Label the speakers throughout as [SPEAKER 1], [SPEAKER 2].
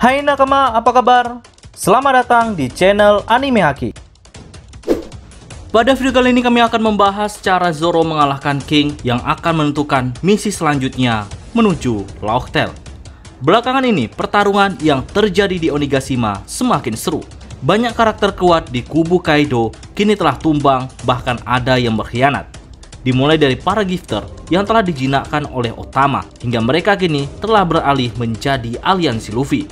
[SPEAKER 1] Hai nakama, apa kabar? Selamat datang di channel Anime Haki. Pada video kali ini kami akan membahas cara Zoro mengalahkan King yang akan menentukan misi selanjutnya menuju Laugh Tale. Belakangan ini, pertarungan yang terjadi di Onigashima semakin seru. Banyak karakter kuat di kubu Kaido kini telah tumbang, bahkan ada yang berkhianat. Dimulai dari para gifter yang telah dijinakkan oleh Otama, hingga mereka kini telah beralih menjadi aliansi Luffy.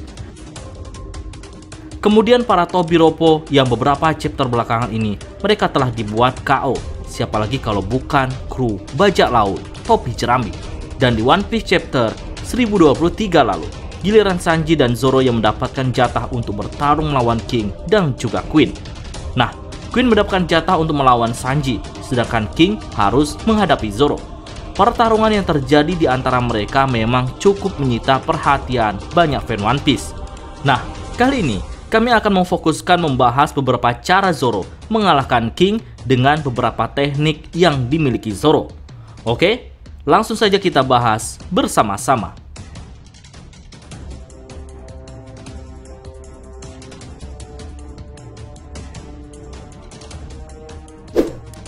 [SPEAKER 1] Kemudian para Tobiropo yang beberapa chapter belakangan ini mereka telah dibuat KO. Siapa lagi kalau bukan kru bajak laut topi jerami. Dan di One Piece chapter 1023 lalu, giliran Sanji dan Zoro yang mendapatkan jatah untuk bertarung melawan King dan juga Queen. Nah, Queen mendapatkan jatah untuk melawan Sanji, sedangkan King harus menghadapi Zoro. Pertarungan yang terjadi di antara mereka memang cukup menyita perhatian banyak fan One Piece. Nah, kali ini kami akan memfokuskan membahas beberapa cara Zoro mengalahkan King dengan beberapa teknik yang dimiliki Zoro. Oke, langsung saja kita bahas bersama-sama.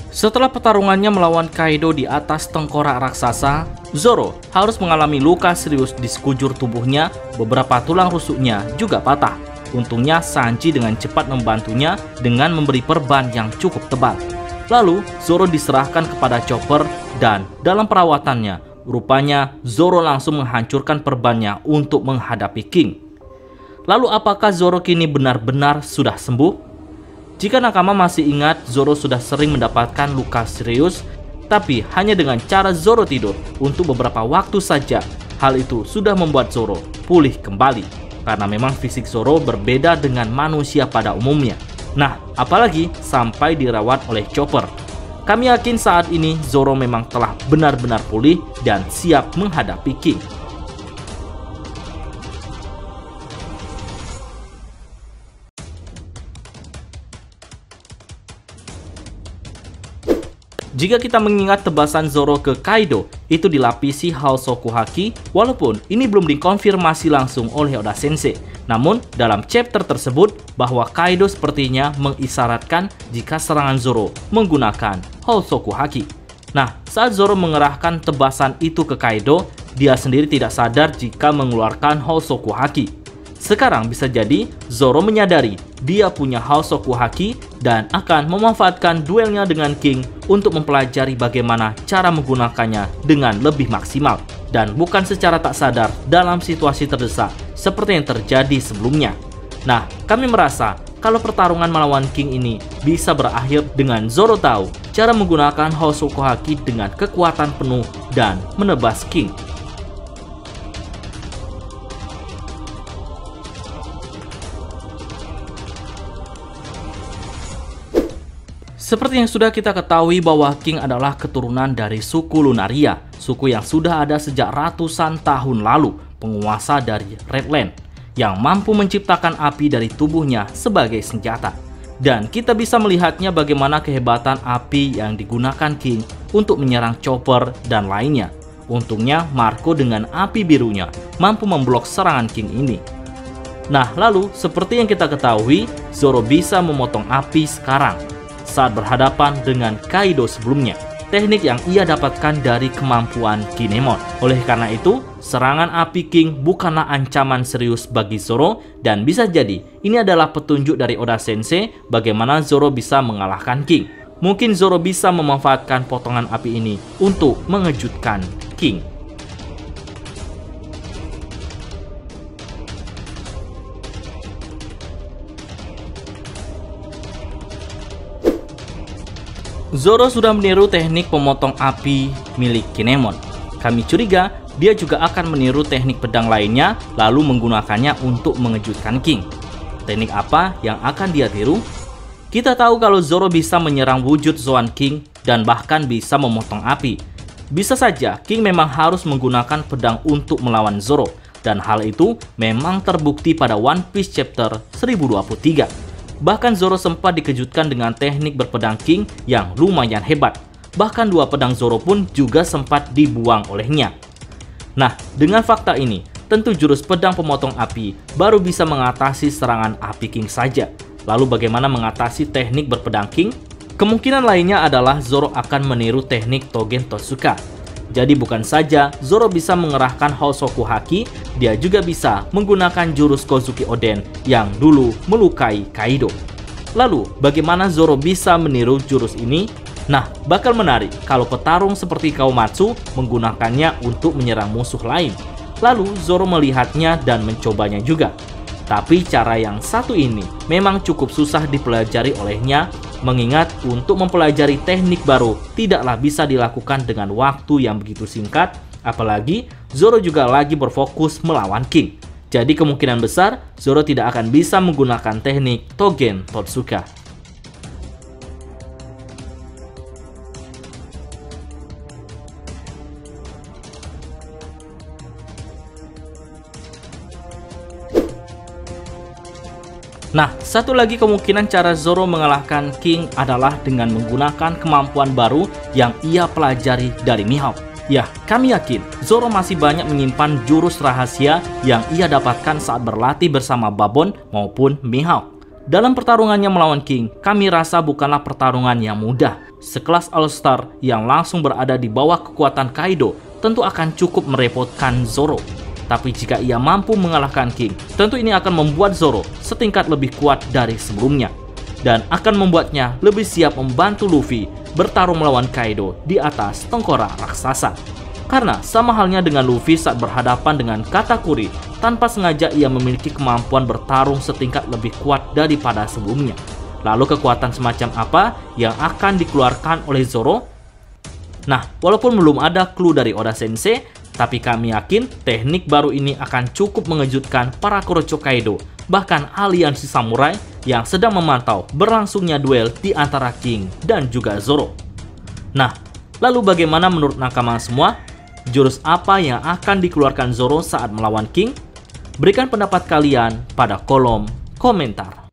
[SPEAKER 1] Setelah pertarungannya melawan Kaido di atas tengkorak raksasa, Zoro harus mengalami luka serius di sekujur tubuhnya, beberapa tulang rusuknya juga patah. Untungnya Sanji dengan cepat membantunya dengan memberi perban yang cukup tebal. Lalu Zoro diserahkan kepada Chopper dan dalam perawatannya, rupanya Zoro langsung menghancurkan perbannya untuk menghadapi King. Lalu apakah Zoro kini benar-benar sudah sembuh? Jika nakama masih ingat, Zoro sudah sering mendapatkan luka serius, tapi hanya dengan cara Zoro tidur untuk beberapa waktu saja. Hal itu sudah membuat Zoro pulih kembali, karena memang fisik Zoro berbeda dengan manusia pada umumnya. Nah, apalagi sampai dirawat oleh Chopper. Kami yakin saat ini Zoro memang telah benar-benar pulih dan siap menghadapi King. Jika kita mengingat tebasan Zoro ke Kaido, itu dilapisi Hal Soku Haki, walaupun ini belum dikonfirmasi langsung oleh Oda Sensei. Namun, dalam chapter tersebut, bahwa Kaido sepertinya mengisyaratkan jika serangan Zoro menggunakan Hal Soku Haki. Nah, saat Zoro mengerahkan tebasan itu ke Kaido, dia sendiri tidak sadar jika mengeluarkan Hal Soku Haki. Sekarang bisa jadi Zoro menyadari dia punya Hal Soku Haki dan akan memanfaatkan duelnya dengan King untuk mempelajari bagaimana cara menggunakannya dengan lebih maksimal dan bukan secara tak sadar dalam situasi terdesak seperti yang terjadi sebelumnya. Nah, kami merasa kalau pertarungan melawan King ini bisa berakhir dengan Zoro tahu cara menggunakan Hal Soku Haki dengan kekuatan penuh dan menebas King. Seperti yang sudah kita ketahui bahwa King adalah keturunan dari suku Lunaria, suku yang sudah ada sejak ratusan tahun lalu, penguasa dari Redland, yang mampu menciptakan api dari tubuhnya sebagai senjata. Dan kita bisa melihatnya bagaimana kehebatan api yang digunakan King untuk menyerang Chopper dan lainnya. Untungnya Marco dengan api birunya mampu memblok serangan King ini. Nah, lalu seperti yang kita ketahui, Zoro bisa memotong api sekarang saat berhadapan dengan Kaido sebelumnya, teknik yang ia dapatkan dari kemampuan Kinemon. Oleh karena itu, serangan api King bukanlah ancaman serius bagi Zoro, dan bisa jadi ini adalah petunjuk dari Oda Sensei bagaimana Zoro bisa mengalahkan King. Mungkin Zoro bisa memanfaatkan potongan api ini untuk mengejutkan King. Zoro sudah meniru teknik pemotong api milik Kinemon. Kami curiga dia juga akan meniru teknik pedang lainnya lalu menggunakannya untuk mengejutkan King. Teknik apa yang akan dia tiru? Kita tahu kalau Zoro bisa menyerang wujud Zoan King dan bahkan bisa memotong api. Bisa saja King memang harus menggunakan pedang untuk melawan Zoro, dan hal itu memang terbukti pada One Piece chapter 1023. Bahkan Zoro sempat dikejutkan dengan teknik berpedang King yang lumayan hebat. Bahkan dua pedang Zoro pun juga sempat dibuang olehnya. Nah, dengan fakta ini, tentu jurus pedang pemotong api baru bisa mengatasi serangan api King saja. Lalu bagaimana mengatasi teknik berpedang King? Kemungkinan lainnya adalah Zoro akan meniru teknik Togen Totsuka. Jadi bukan saja Zoro bisa mengerahkan Hosoku Haki, dia juga bisa menggunakan jurus Kozuki Oden yang dulu melukai Kaido. Lalu, bagaimana Zoro bisa meniru jurus ini? Nah, bakal menarik kalau petarung seperti Kawamatsu menggunakannya untuk menyerang musuh lain. Lalu, Zoro melihatnya dan mencobanya juga. Tapi cara yang satu ini memang cukup susah dipelajari olehnya, mengingat untuk mempelajari teknik baru tidaklah bisa dilakukan dengan waktu yang begitu singkat, apalagi Zoro juga lagi berfokus melawan King. Jadi kemungkinan besar Zoro tidak akan bisa menggunakan teknik Togen Totsuka. Nah, satu lagi kemungkinan cara Zoro mengalahkan King adalah dengan menggunakan kemampuan baru yang ia pelajari dari Mihawk. Ya, kami yakin Zoro masih banyak menyimpan jurus rahasia yang ia dapatkan saat berlatih bersama Babon maupun Mihawk. Dalam pertarungannya melawan King, kami rasa bukanlah pertarungan yang mudah. Sekelas All-Star yang langsung berada di bawah kekuatan Kaido tentu akan cukup merepotkan Zoro. Tapi jika ia mampu mengalahkan King, tentu ini akan membuat Zoro setingkat lebih kuat dari sebelumnya. Dan akan membuatnya lebih siap membantu Luffy bertarung melawan Kaido di atas tengkorak raksasa. Karena sama halnya dengan Luffy saat berhadapan dengan Katakuri, tanpa sengaja ia memiliki kemampuan bertarung setingkat lebih kuat daripada sebelumnya. Lalu kekuatan semacam apa yang akan dikeluarkan oleh Zoro? Nah, walaupun belum ada clue dari Oda Sensei, tapi kami yakin teknik baru ini akan cukup mengejutkan para Kurocho Kaido, bahkan aliansi samurai yang sedang memantau berlangsungnya duel di antara King dan juga Zoro. Nah, lalu bagaimana menurut nakama semua? Jurus apa yang akan dikeluarkan Zoro saat melawan King? Berikan pendapat kalian pada kolom komentar.